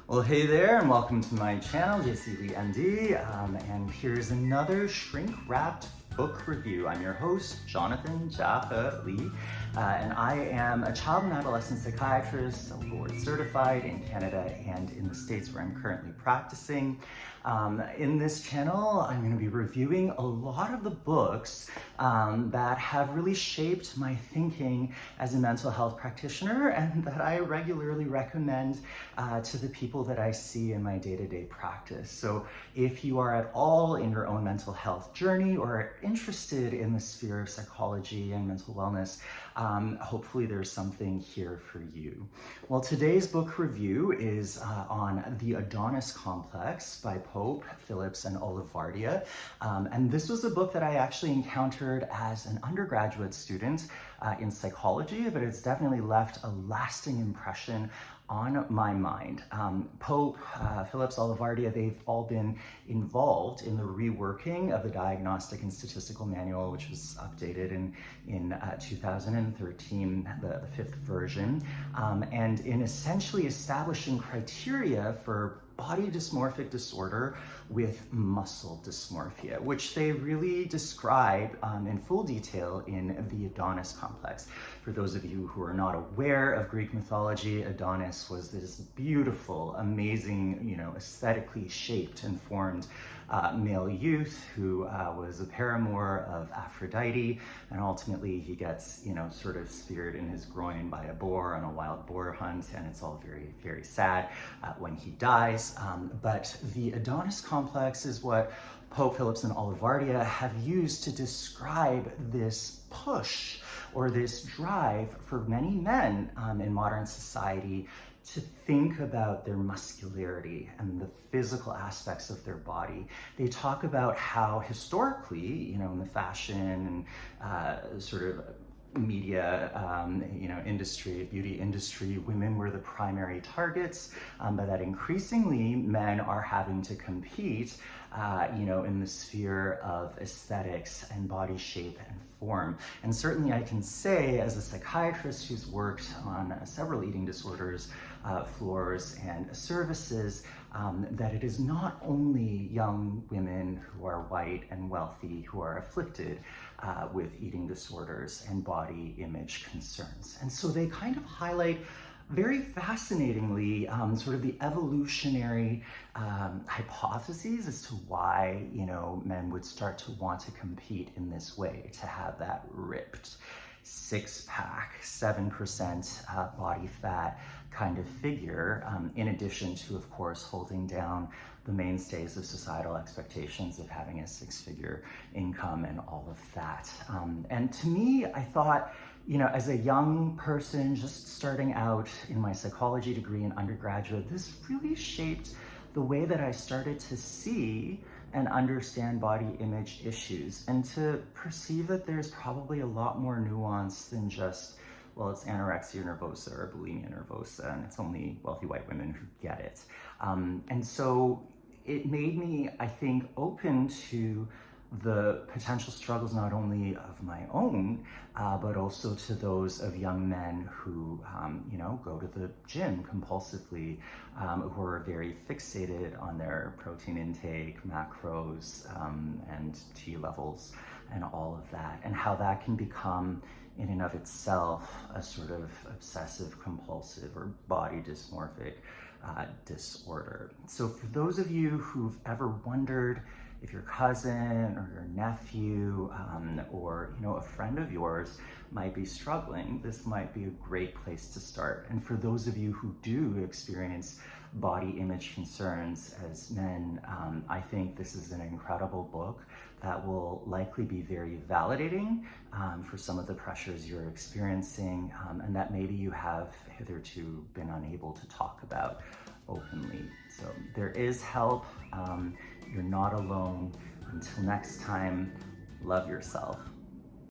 Well, hey there, and welcome to my channel, JCVMD, and here's another shrink-wrapped book review. I'm your host, Jonathan Jaffa Lee, and I am a child and adolescent psychiatrist, board certified in Canada and in the States where I'm currently practicing. In this channel, I'm going to be reviewing a lot of the books that have really shaped my thinking as a mental health practitioner and that I regularly recommend to the people that I see in my day-to-day practice. So if you are at all in your own mental health journey or are interested in the sphere of psychology and mental wellness, hopefully there's something here for you. Well, today's book review is on The Adonis Complex by Pope, Phillips, and Olivardia. And this was a book that I actually encountered as an undergraduate student in psychology, but it's definitely left a lasting impression on my mind. Pope, Phillips, Olivardia, they've all been involved in the reworking of the Diagnostic and Statistical Manual, which was updated in 2013, the fifth version, and in essentially establishing criteria for body dysmorphic disorder with muscle dysmorphia, which they really describe in full detail in The Adonis Complex. For those of you who are not aware of Greek mythology, Adonis was this beautiful, amazing, aesthetically shaped and formed male youth who was a paramour of Aphrodite, and ultimately he gets, sort of speared in his groin by a boar on a wild boar hunt, and it's all very, very sad when he dies. But the Adonis Complex is what Pope Phillips and Olivardia have used to describe this push or this drive for many men in modern society to think about their muscularity and the physical aspects of their body. They talk about how historically, in the fashion and sort of media, industry, beauty industry, women were the primary targets, but that increasingly men are having to compete, in the sphere of aesthetics and body shape and form. And certainly I can say, as a psychiatrist who's worked on several eating disorders, floors and services, that it is not only young women who are white and wealthy who are afflicted with eating disorders and body image concerns. And so they kind of highlight very fascinatingly sort of the evolutionary hypotheses as to why men would start to want to compete in this way, to have that ripped six-pack, 7% body fat kind of figure, in addition to, of course, holding down the mainstays of societal expectations of having a six-figure income and all of that. And to me, I thought, as a young person just starting out in my psychology degree in undergraduate, this really shaped the way that I started to see and understand body image issues, and to perceive that there's probably a lot more nuance than just, well, it's anorexia nervosa or bulimia nervosa, and it's only wealthy white women who get it. And so it made me, I think, open to the potential struggles not only of my own, but also to those of young men who, go to the gym compulsively, who are very fixated on their protein intake, macros, and T levels, and all of that, and how that can become, in and of itself, a sort of obsessive compulsive or body dysmorphic disorder. So for those of you who've ever wondered if your cousin or your nephew or a friend of yours might be struggling, this might be a great place to start. And for those of you who do experience body image concerns as men, I think this is an incredible book that will likely be very validating for some of the pressures you're experiencing, and that maybe you have hitherto been unable to talk about openly. So there is help. You're not alone. Until next time, love yourself.